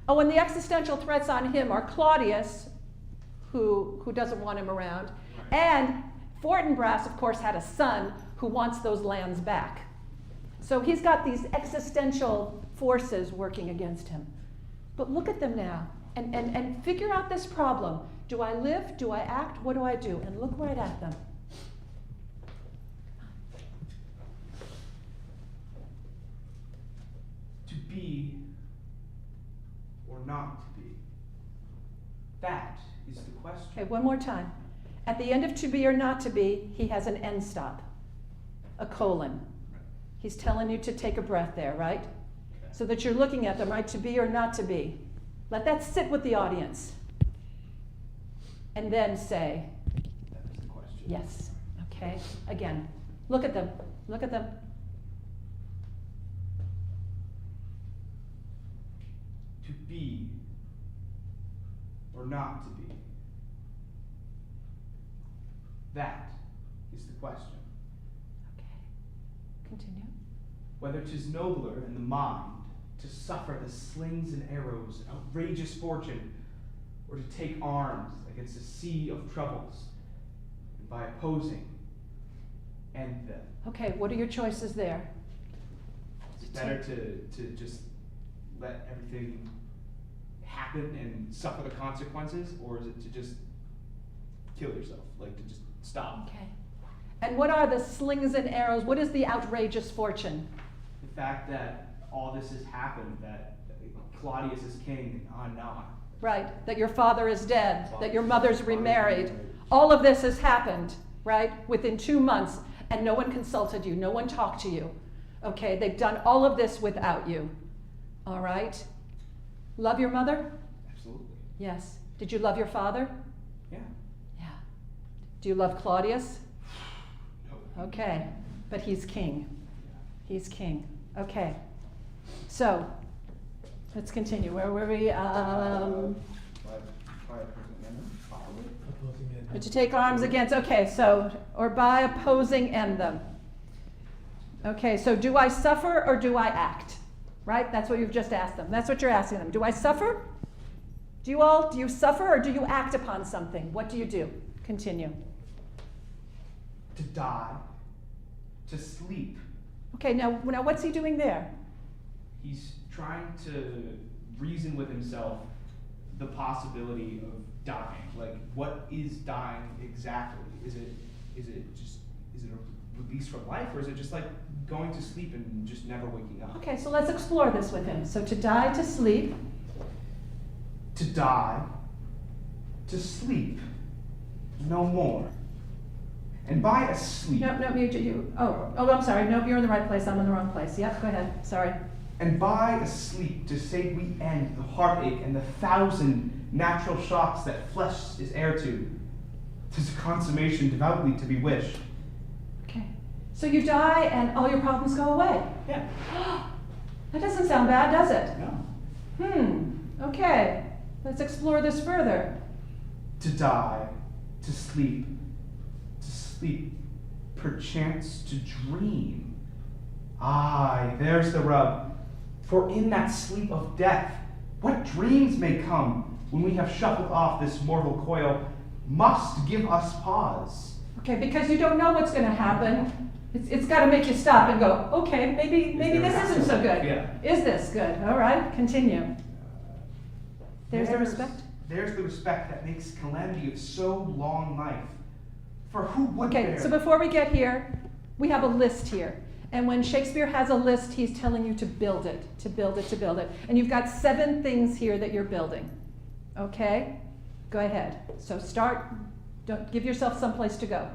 Oh, and the existential threats on him are Claudius, who doesn't want him around, and Fortinbras, of course, had a son who wants those lands back. So he's got these existential forces working against him. But look at them now and figure out this problem. Do I live? Do I act? What do I do? And look right at them. To be or not to be. That is the question. Okay, one more time. At the end of to be or not to be, he has an end stop, a colon. He's telling you to take a breath there, right? So that you're looking at them, right? To be or not to be. Let that sit with the audience. And then say, That was the question. yes. Okay? Again, look at them. Look at them. To be or not to be? That is the question. Okay. Continue. Whether 'tis nobler in the mind to suffer the slings and arrows, outrageous fortune, or to take arms against a sea of troubles, and by opposing, end them. Okay, what are your choices there? It's better to just let everything happen and suffer the consequences, or is it to just kill yourself, like to just stop? Okay. And what are the slings and arrows? What is the outrageous fortune? The fact that all this has happened, that Claudius is king, and on and on. Right, that your father is dead, that your mother's remarried. All of this has happened, right, within 2 months, and no one consulted you, no one talked to you. Okay, they've done all of this without you. All right? Love your mother? Absolutely. Yes. Did you love your father? Yeah. Yeah. Do you love Claudius? No. Okay, but he's king. He's king. Okay. So, let's continue. Where were we? But to take arms against, okay, so, or by opposing end them. Okay, so do I suffer or do I act? Right? That's what you've just asked them. That's what you're asking them. Do I suffer? Do you suffer or do you act upon something? What do you do? Continue. To die, to sleep. Okay, now what's he doing there? He's trying to reason with himself the possibility of dying. Like, what is dying exactly? Is it a release from life, or is it just like going to sleep and just never waking up? Okay, so let's explore this with him. So to die, to sleep. To die, to sleep, no more. And by asleep. No, I'm sorry. Nope, you're in the right place. I'm in the wrong place. Yep, go ahead. Sorry. And by asleep, to say we end the heartache and the 1,000 natural shocks that flesh is heir to. 'Tis a consummation devoutly to be wished. Okay. So you die and all your problems go away. Yeah. That doesn't sound bad, does it? No. Okay. Let's explore this further. To die, to sleep, perchance to dream. Aye, there's the rub. For in that sleep of death, what dreams may come when we have shuffled off this mortal coil must give us pause. Okay, because you don't know what's going to happen. It's got to make you stop and go, okay, maybe this isn't so good. Yeah. Is this good? All right, continue. There's the respect. There's the respect that makes calamity of so long life. For who would Okay, bear? so before we get here, we have a list here. And when Shakespeare has a list, he's telling you to build it, to build it, to build it. And you've got 7 things here that you're building. Okay? Go ahead. So start, don't give yourself someplace to go.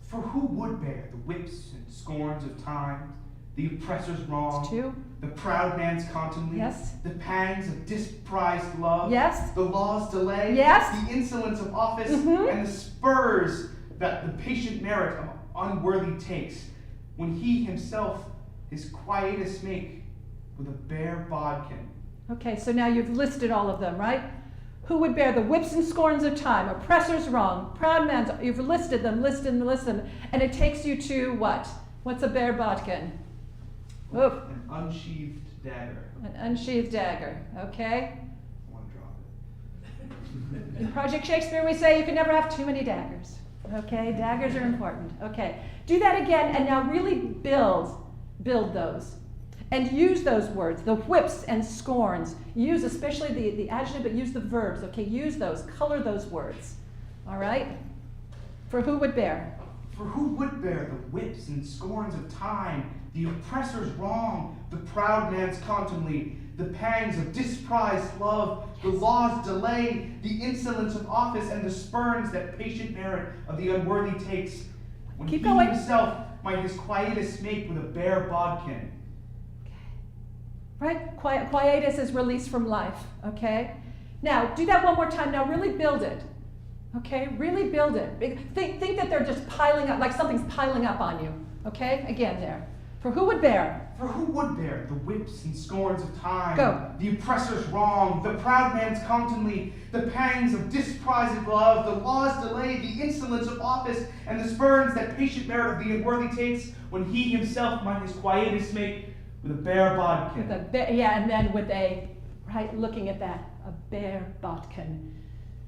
For who would bear the whips and scorns of time, the oppressor's wrong, It's 2. the proud man's contumely, Yes. the pangs of disprized love, Yes. the law's delay, Yes. the insolence of office, Mhm. and the spurs that the patient merit of unworthy takes, when he himself his quietus make with a bare bodkin. Okay, so now you've listed all of them, right? Who would bear the whips and scorns of time, oppressor's wrong, proud man's, you've listed them, and it takes you to what? What's a bare bodkin? Oof, An unsheathed dagger. an unsheathed dagger, okay? I want to drop it. In Project Shakespeare, we say you can never have too many daggers. Okay, daggers are important. Okay, do that again, and now really build those. And use those words, the whips and scorns. Use especially the adjective, but use the verbs. Okay, use those, color those words. All right? For who would bear? For who would bear the whips and scorns of time, the oppressor's wrong, the proud man's contumely, the pangs of disprized love, the law's delay, the insolence of office, and the spurns that patient merit of the unworthy takes, when Keep he going. himself might his quietus make with a bare bodkin. Right? Quietus is release from life, okay? Now, do that one more time. Now, really build it, okay? Really build it. Think that they're just piling up, like something's piling up on you, okay? Again there. For who would bear? For who would bear the whips and scorns of time, Go. the oppressor's wrong, the proud man's contumely, the pangs of disprized love, the law's delay, the insolence of office, and the spurns that patient merit of the unworthy takes, when he himself might his quietus make with a bare bodkin. And then with a, right, looking at that, a bare bodkin.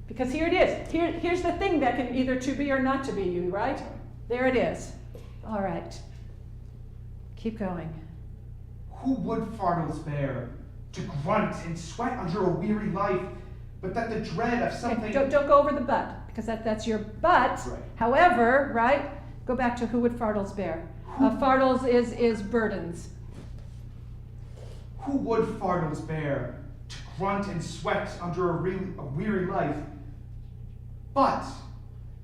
Because here it is. Here's the thing that can either to be or not to be you, right? There it is. All right. Keep going. Who would fardels bear, to grunt and sweat under a weary life, but that the dread of something... Okay, don't go over the but, because that's your but. Right. However, right, go back to who would fardels bear. Fardels is burdens. Who would fardels bear, to grunt and sweat under a weary life, but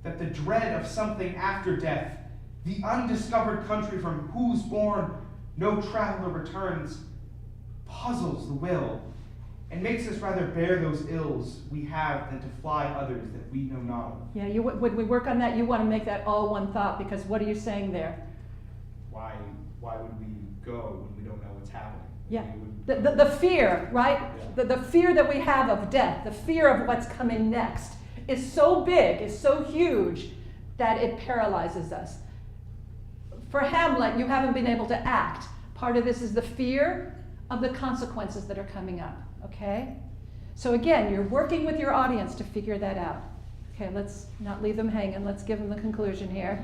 that the dread of something after death, the undiscovered country from whose bourne no traveler returns, puzzles the will, and makes us rather bear those ills we have than to fly others that we know not of. Yeah, when we work on that, you want to make that all one thought, because what are you saying there? Why would we go when we don't know what's happening? Yeah, We would- the fear, right? Yeah. The fear that we have of death, the fear of what's coming next, is so big, is so huge, that it paralyzes us. For Hamlet, you haven't been able to act. Part of this is the fear of the consequences that are coming up, okay? So again, you're working with your audience to figure that out. Okay, let's not leave them hanging. Let's give them the conclusion here.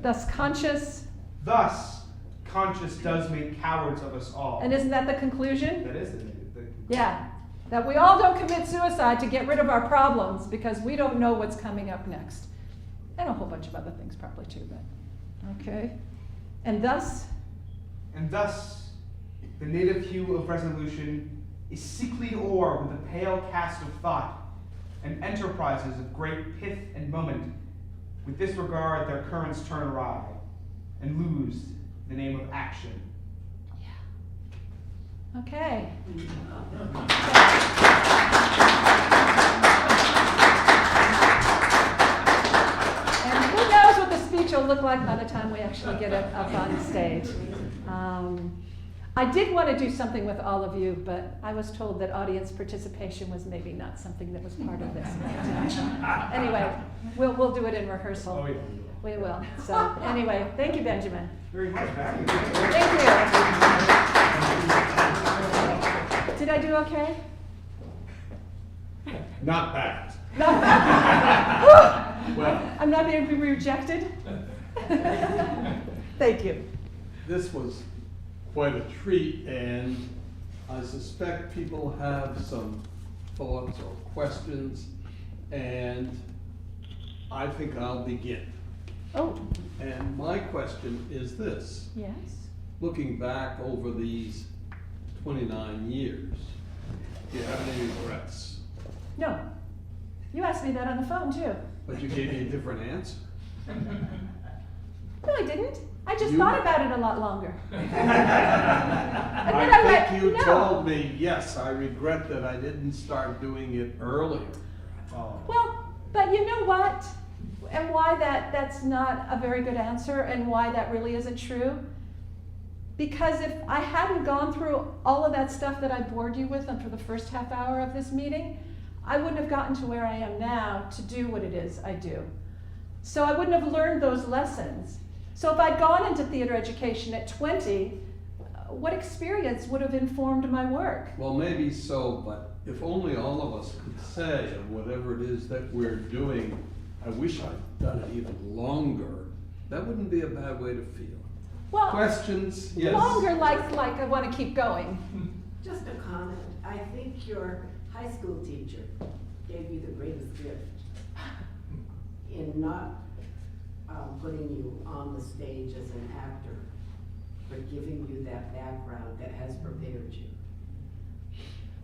Thus conscious, does make cowards of us all. and isn't that the conclusion? That is the Yeah, that we all don't commit suicide to get rid of our problems because we don't know what's coming up next. And a whole bunch of other things probably too, but okay. And thus, the native hue of resolution is sicklied o'er with a pale cast of thought, and enterprises of great pith and moment, with this regard their currents turn awry, and lose the name of action. okay. And who knows what the speech will look like by the time we actually get it up on stage. I did want to do something with all of you, but I was told that audience participation was maybe not something that was part of this. Anyway, we'll do it in rehearsal. Oh, yeah. We will. So anyway, thank you, Benjamin. Very much. Thank you. Did I do okay? Not bad. Not bad. Well, I'm not being rejected. Thank you. this was quite a treat, and I suspect people have some thoughts or questions, and I think I'll begin. Oh, And my question is this: yes. looking back over these 29 years, do you have any regrets? No. You asked me that on the phone, too. But you gave me a different answer. No, I didn't. I just You- thought about it a lot longer. And then I went, think you no. told me, yes, I regret that I didn't start doing it earlier. Oh. Well, but you know what? And why that's not a very good answer and why that really isn't true? Because if I hadn't gone through all of that stuff that I bored you with for the first half hour of this meeting, I wouldn't have gotten to where I am now to do what it is I do. So I wouldn't have learned those lessons. So if I'd gone into theater education at 20, what experience would have informed my work? Well, maybe so, but if only all of us could say of whatever it is that we're doing, I wish I'd done it even longer, that wouldn't be a bad way to feel. Well, Questions? Yes. longer like I want to keep going. Just a comment. I think your high school teacher gave you the greatest gift in not putting you on the stage as an actor, but giving you that background that has prepared you.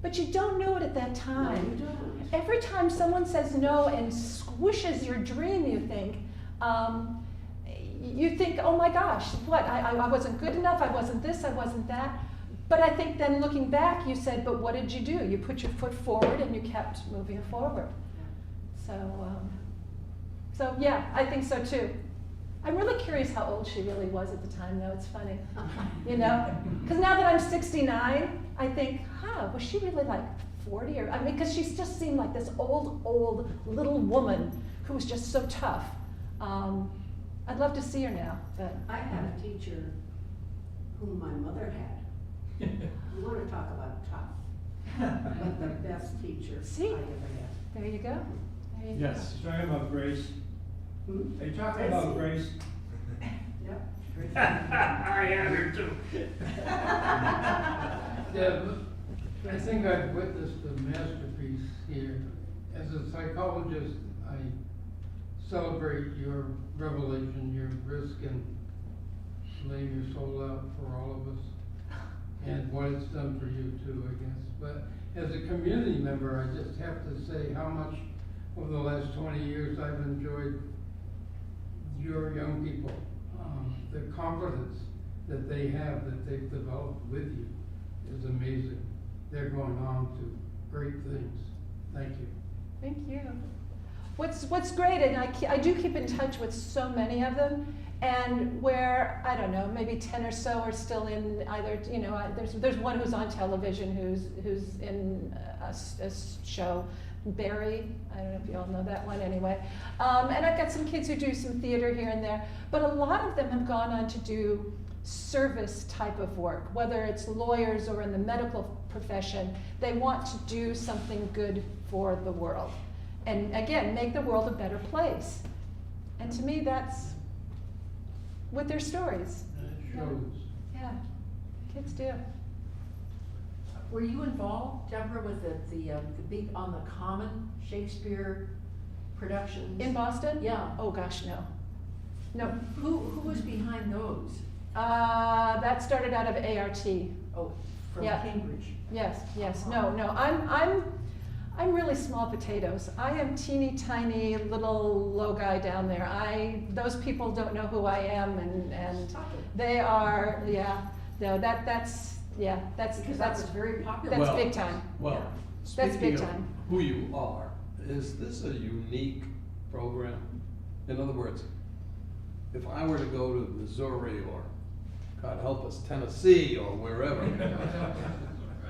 But you don't know it at that No, time. you don't. Every time someone says no and squishes your dream, you think, oh my gosh, what, I wasn't good enough, I wasn't this, I wasn't that. But I think then looking back, you said, but what did you do? You put your foot forward and you kept moving forward. So yeah, I think so too. I'm really curious how old she really was at the time, though. It's funny, you know? Because now that I'm 69, I think, was she really like 40? Or I mean, because she just seemed like this old little woman who was just so tough. I'd love to see her now, but I had a teacher whom my mother had. You want to talk about tough, but the best teacher See? I ever had. there you go. There you Yes. You're talking about Grace. Hmm? Are you talking about Grace? Yep. I had her too. Yeah, I think I've witnessed a masterpiece here. As a psychologist, I celebrate your revelation, your risk in laying your soul out for all of us, and what it's done for you too, I guess. But as a community member, I just have to say how much over the last 20 years I've enjoyed your young people, the confidence that they have, that they've developed with you is amazing. They're going on to great things. Thank you. Thank you. What's great, and I do keep in touch with so many of them, and where, I don't know, maybe 10 or so are still in either, you know, there's one who's on television who's in a show, Barry, I don't know if you all know that one anyway. And I've got some kids who do some theater here and there, but a lot of them have gone on to do service type of work, whether it's lawyers or in the medical profession. They want to do something good for the world. And again, make the world a better place. And to me, that's with their stories. And it shows. Yeah, kids do. Were you involved, Deborah, with the big On the Common Shakespeare productions? In Boston? Yeah. Oh gosh, no. No. Who was behind those? That started out of ART. Oh, from Yeah. Cambridge. Yes, no. I'm really small potatoes. I am teeny tiny little low guy down there. Those people don't know who I am, and they are, no, that's Because that was very popular. that's Well, big time. Well, That's big speaking of time. who you are, is this a unique program? In other words, if I were to go to Missouri or, God help us, Tennessee or wherever,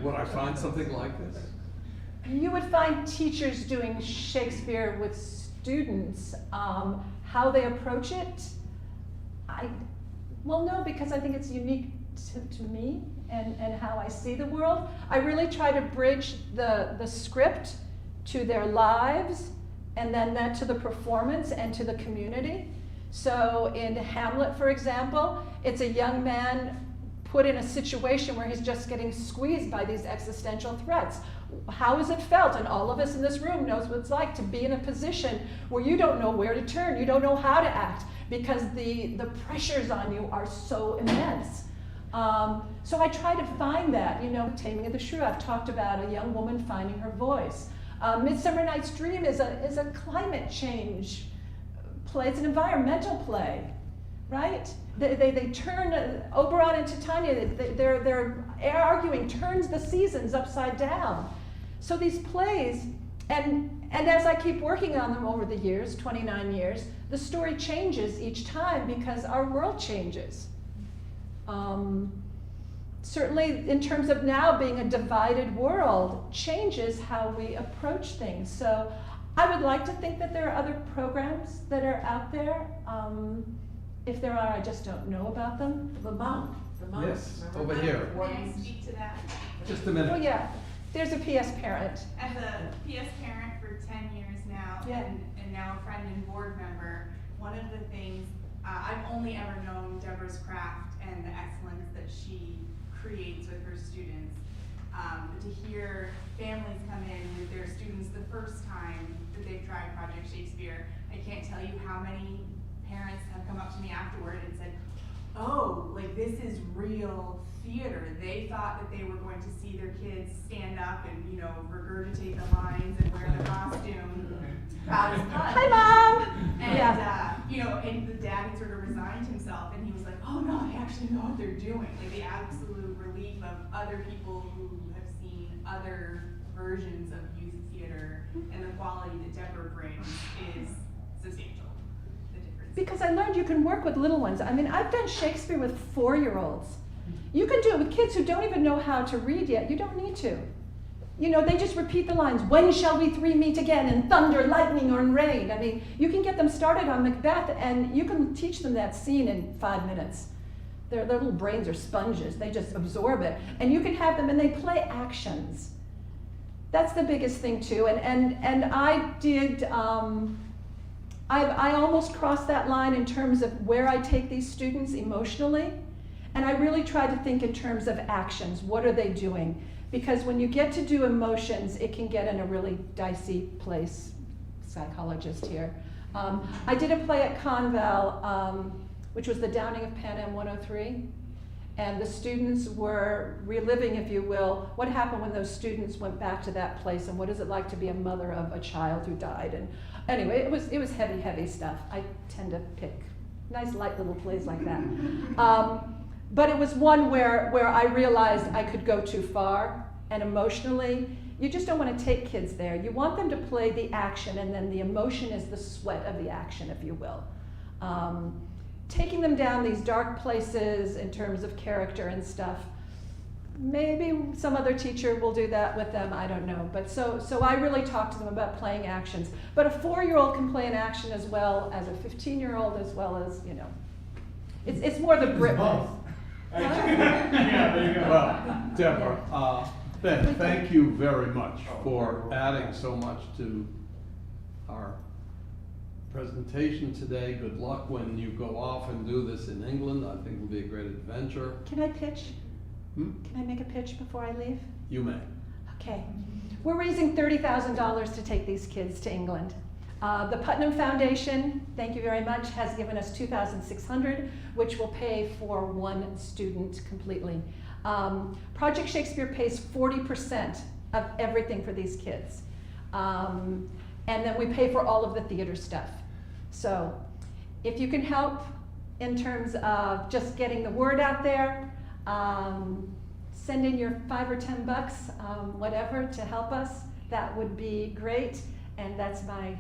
would I find something like this? You would find teachers doing Shakespeare with students. How they approach it, no, because I think it's unique to me and how I see the world. I really try to bridge the script to their lives, and then that to the performance and to the community. So in Hamlet, for example, it's a young man put in a situation where he's just getting squeezed by these existential threats. How is it felt? And all of us in this room knows what it's like to be in a position where you don't know where to turn, you don't know how to act, because the pressures on you are so immense. So I try to find that, Taming of the Shrew, I've talked about a young woman finding her voice. Midsummer Night's Dream is a climate change play, it's an environmental play, right? They turn Oberon and Titania, they're arguing, turns the seasons upside down. So these plays, and as I keep working on them over the years, 29 years, the story changes each time because our world changes. Certainly in terms of now being a divided world, changes how we approach things. So I would like to think that there are other programs that are out there. If there are, I just don't know about them. The monk. Yes, remember? over here. May I speak to that? Just a Oh minute. yeah, there's a PS parent. As a PS parent for 10 years now, Yeah. and now a friend and board member, one of the things, I've only ever known Deborah's craft and the excellence that she creates with her students. But to hear families come in with their students the first time that they've tried Project Shakespeare, I can't tell you how many parents have come up to me afterward and said, oh, like this is real theater. They thought that they were going to see their kids stand up and, you know, regurgitate the lines and wear the costume. Proud as punch. Hi, Mom! And, Yeah. you know, and the dad had sort of resigned himself and he was like, oh no, they actually know what they're doing. Like the absolute relief of other people who have seen other versions of youth theater and the quality that Deborah brings is substantial. The difference. Because I learned you can work with little ones. I mean, I've done Shakespeare with 4-year-olds. You can do it with kids who don't even know how to read yet. You don't need to. You know, they just repeat the lines, when shall we three meet again in thunder, lightning, or in rain? I mean, you can get them started on Macbeth and you can teach them that scene in 5 minutes. Their little brains are sponges. They just absorb it. And you can have them, and they play actions. That's the biggest thing too. And I did, I almost crossed that line in terms of where I take these students emotionally. And I really try to think in terms of actions. What are they doing? Because when you get to do emotions, it can get in a really dicey place. Psychologist here. I did a play at Conval, which was the Downing of Pan Am 103. And the students were reliving, if you will, what happened when those students went back to that place and what is it like to be a mother of a child who died. And anyway, it was heavy, heavy stuff. I tend to pick nice, light little plays like that. But it was one where I realized I could go too far, and emotionally, you just don't want to take kids there. You want them to play the action, and then the emotion is the sweat of the action, if you will. Taking them down these dark places in terms of character and stuff, maybe some other teacher will do that with them, I don't know. But so I really talk to them about playing actions. But a 4-year-old can play an action as well as a 15-year-old, as well as, you know. It's more the Brit way. Yeah, there you go. Well, Deborah, Ben, thank you very much for adding so much to our presentation today. Good luck when you go off and do this in England. I think it'll be a great adventure. Can I pitch? Can I make a pitch before I leave? You may. Okay. We're raising $30,000 to take these kids to England. The Putnam Foundation, thank you very much, has given us $2,600, which will pay for one student completely. Project Shakespeare pays 40% of everything for these kids. And then we pay for all of the theater stuff. So if you can help in terms of just getting the word out there, send in your $5 or $10, whatever, to help us, that would be great. And that's my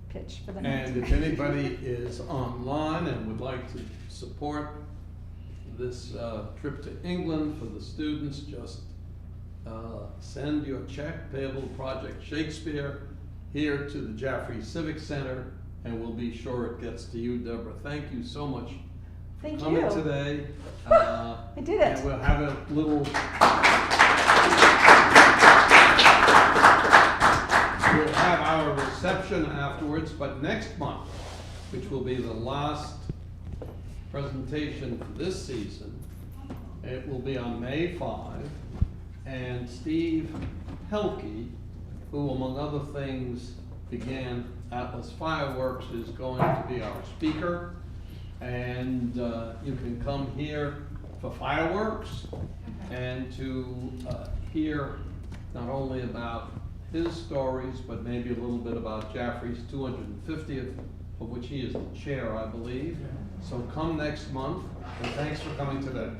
pitch for the night. And if anybody is online and would like to support this trip to England for the students, just send your check payable to Project Shakespeare here to the Jaffrey Civic Center, and we'll be sure it gets to you, Deborah. Thank you so much Thank for coming you. today. I did it. And we'll have a little. We'll have our reception afterwards, but next month, which will be the last presentation for this season, it will be on May 5, and Steve Helke, who among other things began Atlas Fireworks, is going to be our speaker. And you can come here for fireworks and to hear not only about his stories, but maybe a little bit about Jaffrey's 250th, of which he is the chair, I believe. So come next month, and thanks for coming today.